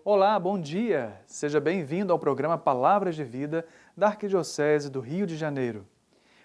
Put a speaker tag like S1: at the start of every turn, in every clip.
S1: Olá, bom dia! Seja bem-vindo ao programa Palavras de Vida da Arquidiocese do Rio de Janeiro.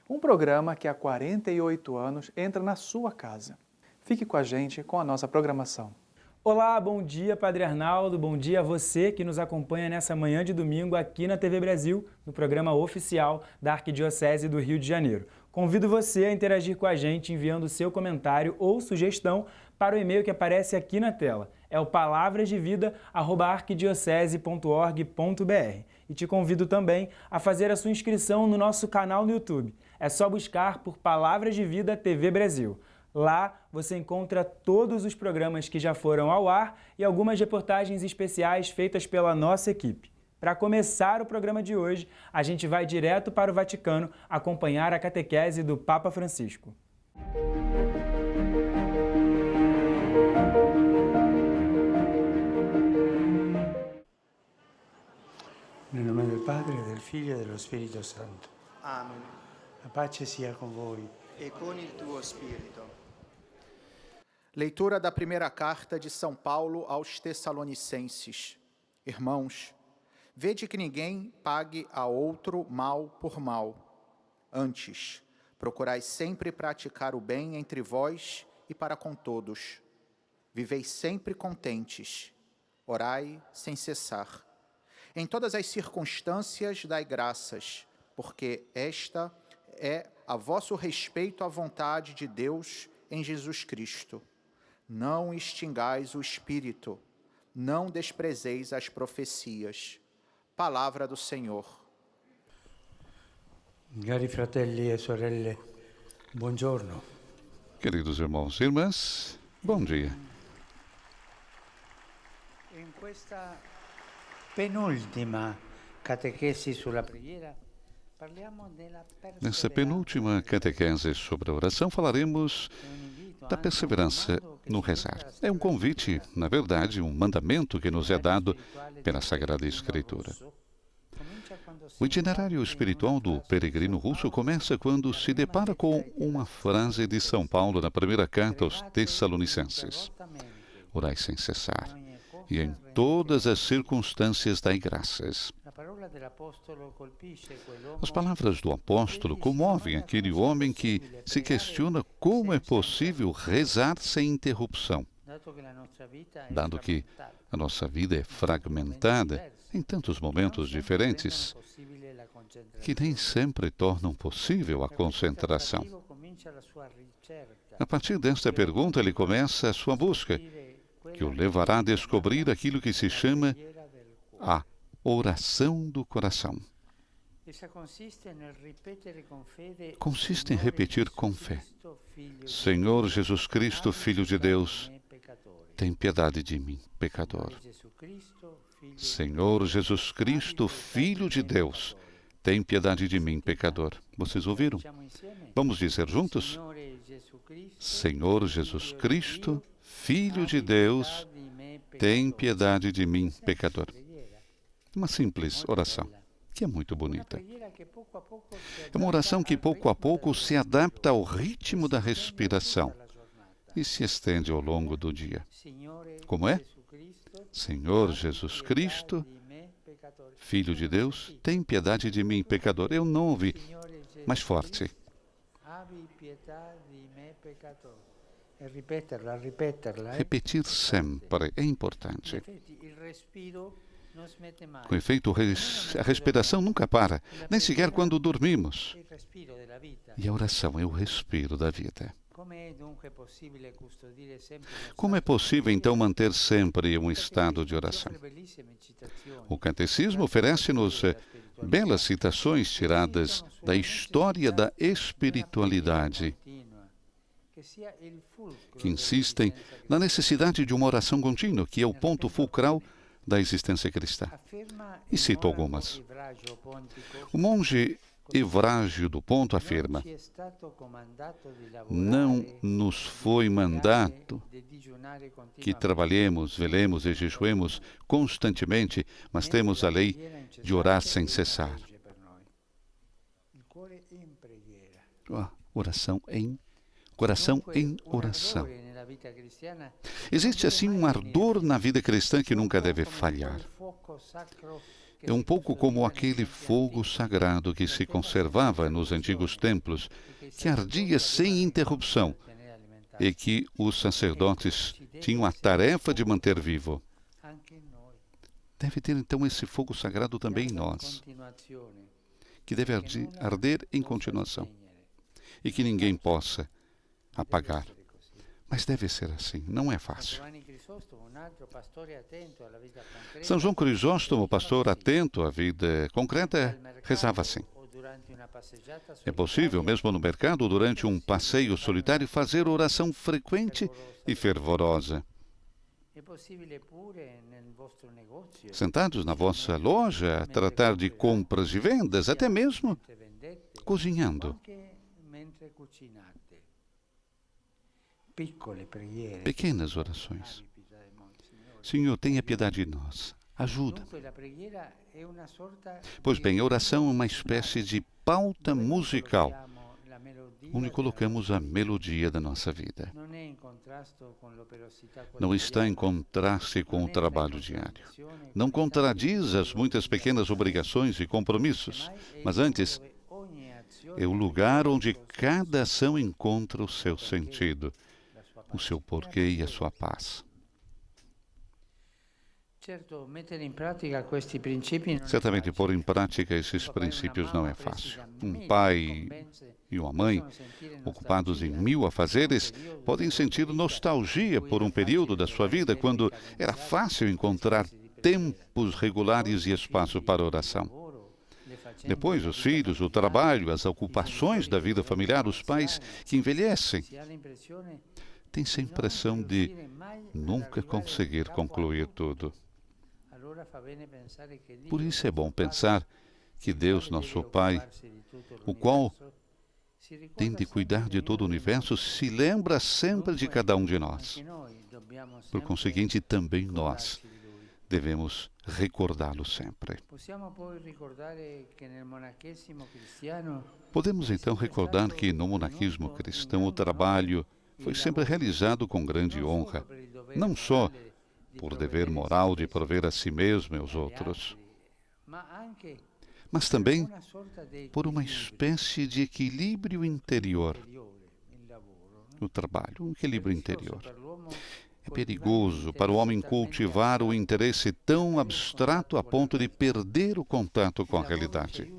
S1: Um programa que há 48 anos entra na sua casa. Fique com a gente com a nossa programação.
S2: Olá, bom dia, Padre Arnaldo, bom dia a você que nos acompanha nessa manhã de domingo aqui na TV Brasil, no programa oficial da Arquidiocese do Rio de Janeiro. Convido você a interagir com a gente enviando seu comentário ou sugestão para o e-mail que aparece aqui na tela. É o palavrasdevida@arquidiocese.org.br. E te convido também a fazer a sua inscrição no nosso canal no YouTube. É só buscar por Palavras de Vida TV Brasil. Lá você encontra todos os programas que já foram ao ar e algumas reportagens especiais feitas pela nossa equipe. Para começar o programa de hoje, a gente vai direto para o Vaticano acompanhar a catequese do Papa Francisco.
S3: Nel nome del Padre, del Figlio e dello Spirito Santo.
S4: Amen.
S3: La pace sia con voi.
S4: E con il tuo spirito. Leitura da primeira carta de São Paulo aos Tessalonicenses. Irmãos, vede que ninguém pague a outro mal por mal. Antes, procurai sempre praticar o bem entre vós e para com todos. Vivei sempre contentes. Orai sem cessar. Em todas as circunstâncias dai graças, porque esta é a vosso respeito à vontade de Deus em Jesus Cristo. Não extingais o Espírito, não desprezeis as profecias. Palavra do Senhor.
S3: Cari fratelli e sorelle, buongiorno.
S5: Queridos irmãos e irmãs, bom dia.
S3: In questa penultima catechesi sulla preghiera, parliamo della
S5: Nessa penúltima catequese sobre a oração, falaremos da perseverança no rezar. É um convite, na verdade, um mandamento que nos é dado pela Sagrada Escritura. O itinerário espiritual do peregrino russo começa quando se depara com uma frase de São Paulo na primeira carta aos Tessalonicenses: orai sem cessar, e em todas as circunstâncias dai graças. As palavras do apóstolo comovem aquele homem que se questiona como é possível rezar sem interrupção, dado que a nossa vida é fragmentada em tantos momentos diferentes que nem sempre tornam possível a concentração. A partir desta pergunta, ele começa a sua busca, que o levará a descobrir aquilo que se chama a oração do coração. Consiste em repetir com fé: Senhor Jesus Cristo, Filho de Deus, tem piedade de mim, pecador. Senhor Jesus Cristo, Filho de Deus, tem piedade de mim, pecador. Vocês ouviram? Vamos dizer juntos? Senhor Jesus Cristo, Filho de Deus, tem piedade de mim, pecador. Uma simples oração, que é muito bonita. É uma oração que pouco a pouco se adapta ao ritmo da respiração e se estende ao longo do dia. Como é? Senhor Jesus Cristo, Filho de Deus, tem piedade de mim, pecador. Eu não ouvi, mais forte. Repetir sempre é importante. Com efeito, a respiração nunca para, nem sequer quando dormimos. E a oração é o respiro da vida. Como é possível, então, manter sempre um estado de oração? O Catecismo oferece-nos belas citações tiradas da história da espiritualidade, que insistem na necessidade de uma oração contínua, que é o ponto fulcral da existência cristã. E cito algumas. O monge Evrágio do Ponto afirma: não nos foi mandado que trabalhemos, velemos e jejuemos constantemente, mas temos a lei de orar sem cessar. Coração em oração. Existe assim um ardor na vida cristã que nunca deve falhar. É um pouco como aquele fogo sagrado que se conservava nos antigos templos, que ardia sem interrupção e que os sacerdotes tinham a tarefa de manter vivo. Deve ter então esse fogo sagrado também em nós, que deve arder em continuação e que ninguém possa apagar. Mas deve ser assim, não é fácil. São João Crisóstomo, pastor atento à vida concreta, rezava assim: é possível, mesmo no mercado, durante um passeio solitário, fazer oração frequente e fervorosa. Sentados na vossa loja, a tratar de compras e vendas, até mesmo cozinhando. Pequenas orações. Senhor, tenha piedade de nós. Ajuda. Pois bem, a oração é uma espécie de pauta musical, onde colocamos a melodia da nossa vida. Não está em contraste com o trabalho diário. Não contradiz as muitas pequenas obrigações e compromissos, mas antes é o lugar onde cada ação encontra o seu sentido, o seu porquê e a sua paz. Certamente, pôr em prática esses princípios não é fácil. Um pai e uma mãe, ocupados em 1000 afazeres, podem sentir nostalgia por um período da sua vida quando era fácil encontrar tempos regulares e espaço para oração. Depois, os filhos, o trabalho, as ocupações da vida familiar, os pais que envelhecem, tem-se a impressão de nunca conseguir concluir tudo. Por isso é bom pensar que Deus, nosso Pai, o qual tem de cuidar de todo o universo, se lembra sempre de cada um de nós. Por conseguinte, também nós devemos recordá-lo sempre. Podemos então recordar que no monaquismo cristão o trabalho foi sempre realizado com grande honra, não só por dever moral de prover a si mesmo e aos outros, mas também por uma espécie de equilíbrio interior. O trabalho, um equilíbrio interior. É perigoso para o homem cultivar o interesse tão abstrato a ponto de perder o contato com a realidade.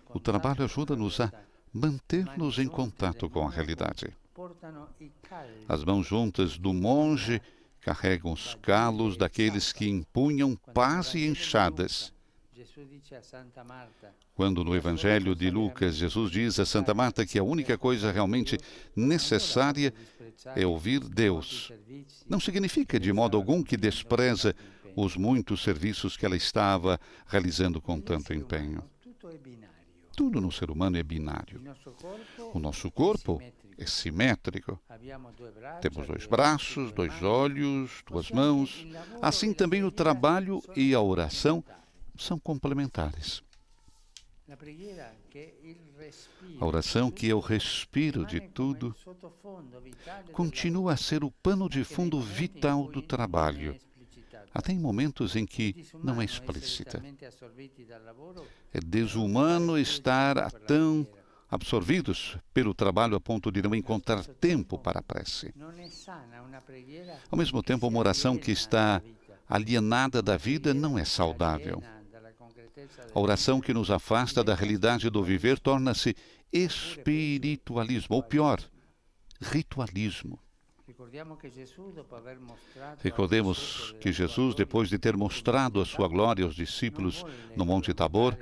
S5: O trabalho ajuda-nos a manter-nos em contato com a realidade. As mãos juntas do monge carregam os calos daqueles que empunham pás e enxadas. Quando no Evangelho de Lucas Jesus diz a Santa Marta que a única coisa realmente necessária é ouvir Deus, não significa de modo algum que despreza os muitos serviços que ela estava realizando com tanto empenho. Tudo no ser humano é binário. O nosso corpo é simétrico. Temos 2 braços, 2 olhos, 2 mãos. Assim também o trabalho e a oração são complementares. A oração, que é o respiro de tudo, continua a ser o pano de fundo vital do trabalho, até em momentos em que não é explícita. É desumano estar tão absorvidos pelo trabalho a ponto de não encontrar tempo para a prece. Ao mesmo tempo, uma oração que está alienada da vida não é saudável. A oração que nos afasta da realidade do viver torna-se espiritualismo, ou pior, ritualismo. Recordemos que Jesus, depois de ter mostrado a sua glória aos discípulos no Monte Tabor,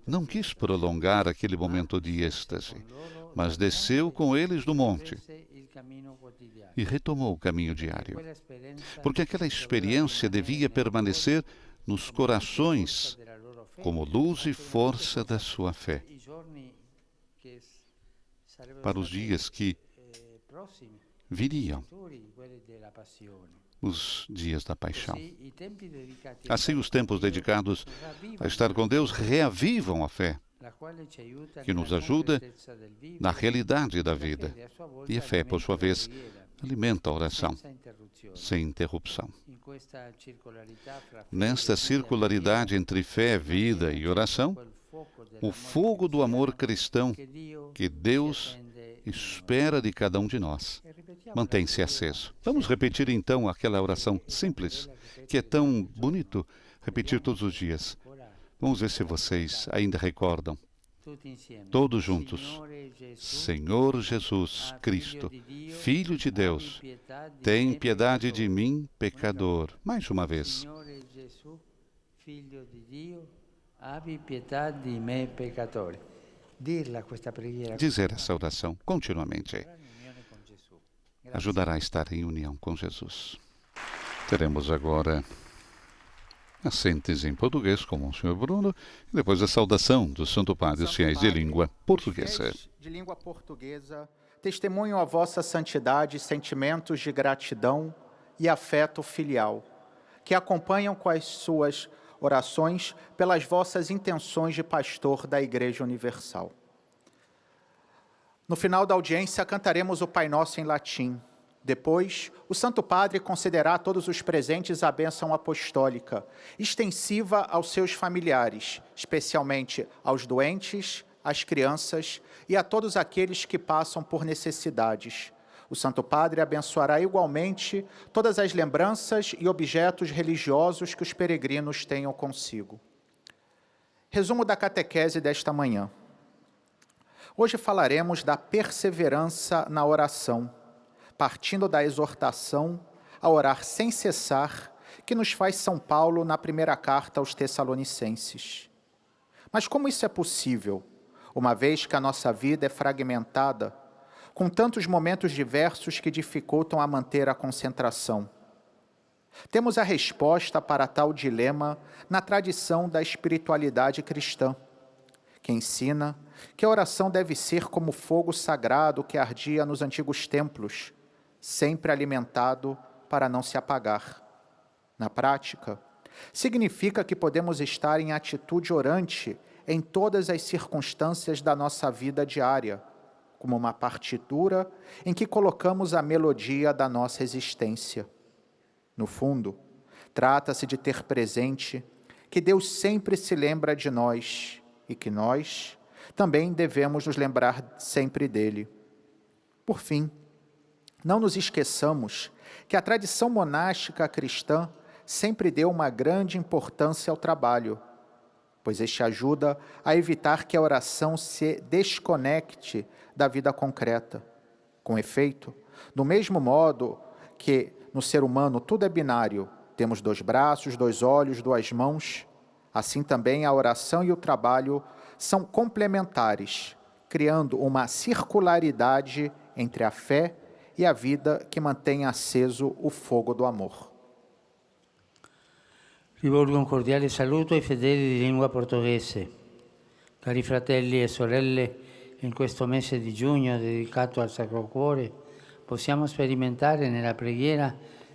S5: não quis prolongar aquele momento de êxtase, mas desceu com eles do monte e retomou o caminho diário, porque aquela experiência devia permanecer nos corações como luz e força da sua fé, para os dias que viriam, os dias da paixão. Assim, os tempos dedicados a estar com Deus reavivam a fé, que nos ajuda na realidade da vida. E a fé, por sua vez, Alimenta a oração, sem interrupção. Nesta circularidade entre fé, vida e oração, o fogo do amor cristão que Deus espera de cada um de nós mantém-se aceso. Vamos repetir então aquela oração simples, que é tão bonito repetir todos os dias. Vamos ver se vocês ainda recordam. Todos juntos. Senhor Jesus Cristo, Filho de Deus, tem piedade de mim, pecador. Mais uma vez. Dizer essa oração continuamente ajudará a estar em união com Jesus. Teremos agora a síntese em português com o Sr. Bruno e depois a saudação do Santo Padre, os fiéis de língua portuguesa.
S4: De língua portuguesa, testemunho a vossa santidade, sentimentos de gratidão e afeto filial, que acompanham com as suas orações pelas vossas intenções de pastor da Igreja Universal. No final da audiência, cantaremos o Pai Nosso em latim. Depois, o Santo Padre concederá a todos os presentes a bênção apostólica, extensiva aos seus familiares, especialmente aos doentes, às crianças e a todos aqueles que passam por necessidades. O Santo Padre abençoará igualmente todas as lembranças e objetos religiosos que os peregrinos tenham consigo. Resumo da catequese desta manhã. Hoje falaremos da perseverança na oração, partindo da exortação a orar sem cessar, que nos faz São Paulo na primeira carta aos Tessalonicenses. Mas como isso é possível, uma vez que a nossa vida é fragmentada, com tantos momentos diversos que dificultam a manter a concentração? Temos a resposta para tal dilema na tradição da espiritualidade cristã, que ensina que a oração deve ser como fogo sagrado que ardia nos antigos templos, sempre alimentado para não se apagar. Na prática, significa que podemos estar em atitude orante em todas as circunstâncias da nossa vida diária, como uma partitura em que colocamos a melodia da nossa existência. No fundo, trata-se de ter presente que Deus sempre se lembra de nós e que nós também devemos nos lembrar sempre dele. Por fim, não nos esqueçamos que a tradição monástica cristã sempre deu uma grande importância ao trabalho, pois este ajuda a evitar que a oração se desconecte da vida concreta. Com efeito, do mesmo modo que no ser humano tudo é binário, temos 2 braços, 2 olhos, 2 mãos, assim também a oração e o trabalho são complementares, criando uma circularidade entre a fé e a vida que mantém aceso o fogo do amor.
S3: Rivolgo un cordiale saluto ai fedeli di lingua portoghese. Cari fratelli e sorelle, in questo mese di giugno dedicato al Sacro Cuore, possiamo sperimentare nella preghiera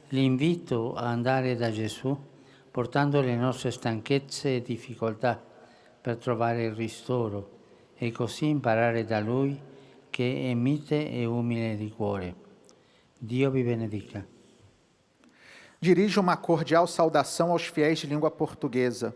S3: l'invito a andare da Gesù, portando le nostre stanchezze e difficoltà per trovare il ristoro e così imparare da Lui che è mite e umile di cuore. Dio vi benedica.
S4: Dirijo uma cordial saudação aos fiéis de língua portuguesa.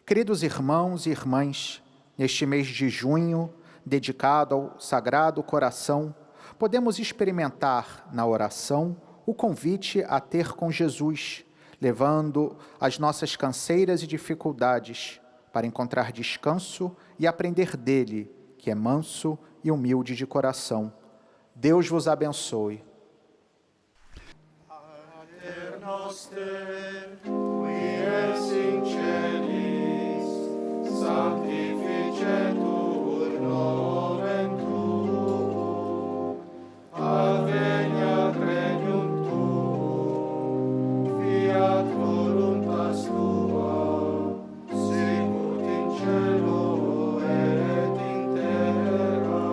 S4: Queridos irmãos e irmãs, neste mês de junho, dedicado ao Sagrado Coração, podemos experimentar na oração o convite a ter com Jesus, levando as nossas canseiras e dificuldades para encontrar descanso e aprender dele, que é manso e humilde de coração. Deus vos abençoe.
S6: Noster, qui es in celis, sanctificetur nomen tuum, adveniat regnum tuum, fiat voluntas tua, sicut in cielo et in terra.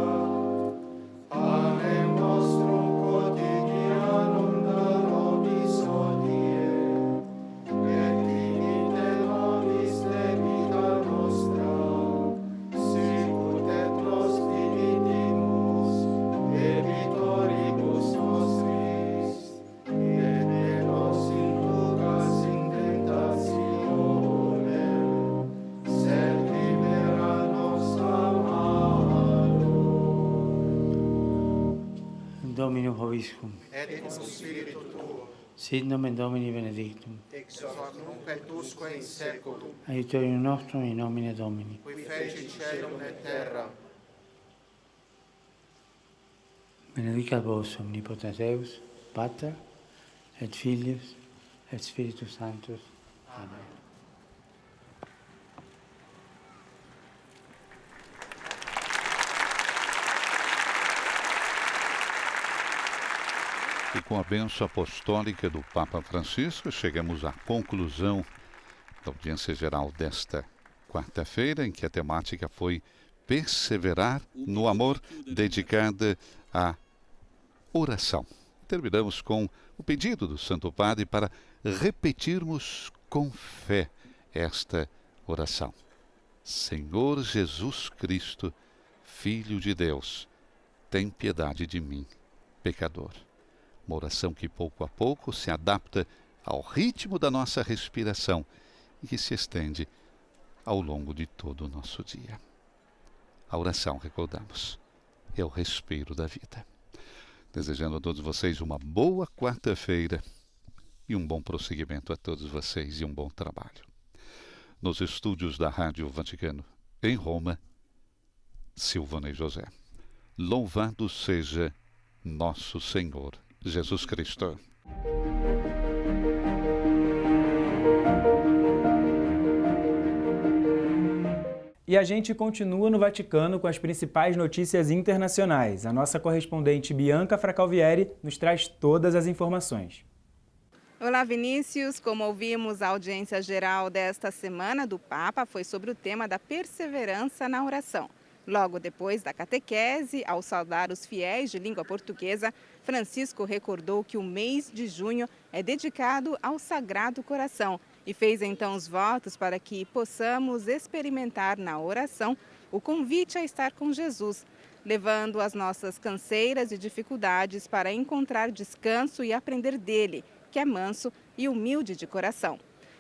S6: Panem nostrum quotidianum da nobis hodie,
S3: Dominum vobiscum.
S4: et cum spiritu tuo,
S3: Sit nomen Domini benedictum.
S4: ex hoc nunc et usque in seculum,
S3: Aiutorium nostrum in nomine Domini.
S4: qui feci caelum et terra.
S3: Benedicat vos omnipotens Deus, Pater, et Filius, et Spiritus Sanctus. Amen.
S5: E com a bênção apostólica do Papa Francisco, chegamos à conclusão da audiência geral desta quarta-feira, em que a temática foi perseverar no amor, dedicada à oração. Terminamos com o pedido do Santo Padre para repetirmos com fé esta oração. Senhor Jesus Cristo, Filho de Deus, tem piedade de mim, pecador. Uma oração que pouco a pouco se adapta ao ritmo da nossa respiração e que se estende ao longo de todo o nosso dia. A oração, recordamos, é o respiro da vida. Desejando a todos vocês uma boa quarta-feira e um bom prosseguimento a todos vocês e um bom trabalho. Nos estúdios da Rádio Vaticano, em Roma, Silvana e José. Louvado seja nosso Senhor Jesus Cristo.
S2: E a gente continua no Vaticano com as principais notícias internacionais. A nossa correspondente Bianca Fracalvieri nos traz todas as informações.
S7: Olá, Vinícius. Como ouvimos, a audiência geral desta semana do Papa foi sobre o tema da perseverança na oração. Logo depois da catequese, ao saudar os fiéis de língua portuguesa, Francisco recordou que o mês de junho é dedicado ao Sagrado Coração e fez então os votos para que possamos experimentar na oração o convite a estar com Jesus, levando as nossas canseiras e dificuldades para encontrar descanso e aprender dele, que é manso e humilde de coração.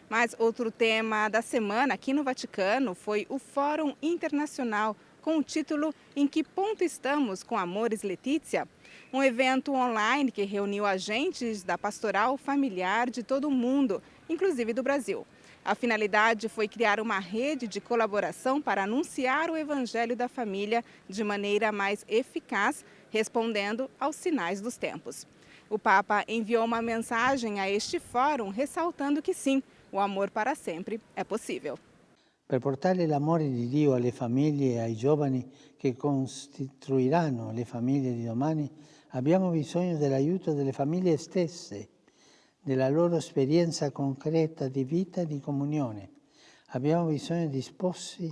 S7: Mas outro tema da semana aqui no Vaticano foi o Fórum Internacional, com o título Em que ponto estamos com Amoris Laetitia? Um evento online que reuniu agentes da pastoral familiar de todo o mundo, inclusive do Brasil. A finalidade foi criar uma rede de colaboração para anunciar o Evangelho da Família de maneira mais eficaz, respondendo aos sinais dos tempos. O Papa enviou uma mensagem a este fórum, ressaltando que sim, o amor para sempre é possível.
S3: Per portare l'amore di Dio alle famiglie e ai giovani che costituiranno le famiglie di domani, abbiamo bisogno dell'aiuto delle famiglie stesse, della loro esperienza concreta di vita e di comunione. Abbiamo bisogno di sposi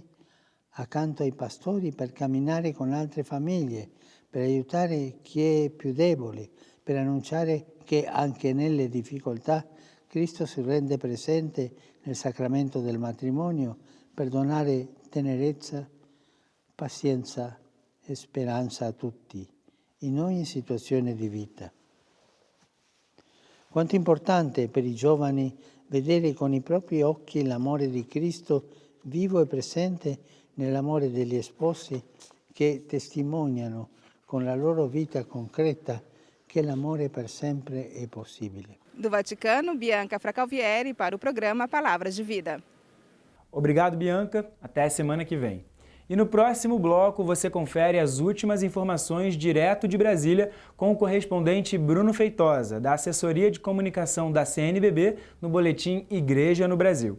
S3: accanto ai pastori per camminare con altre famiglie, per aiutare chi è più debole, per annunciare che anche nelle difficoltà Cristo si rende presente nel sacramento del matrimonio, per donare tenerezza, pazienza e speranza a tutti, in ogni situazione di vita. Quanto importante è per i giovani vedere con i propri occhi l'amore di Cristo vivo e presente nell'amore degli sposi che testimoniano con la loro vita concreta che l'amore per sempre è possibile.
S7: Do Vaticano, Bianca Fracalvieri para o programa Palavras de Vida.
S2: Obrigado, Bianca. Até a semana que vem. E no próximo bloco você confere as últimas informações direto de Brasília com o correspondente Bruno Feitosa, da Assessoria de Comunicação da CNBB, no boletim Igreja no Brasil.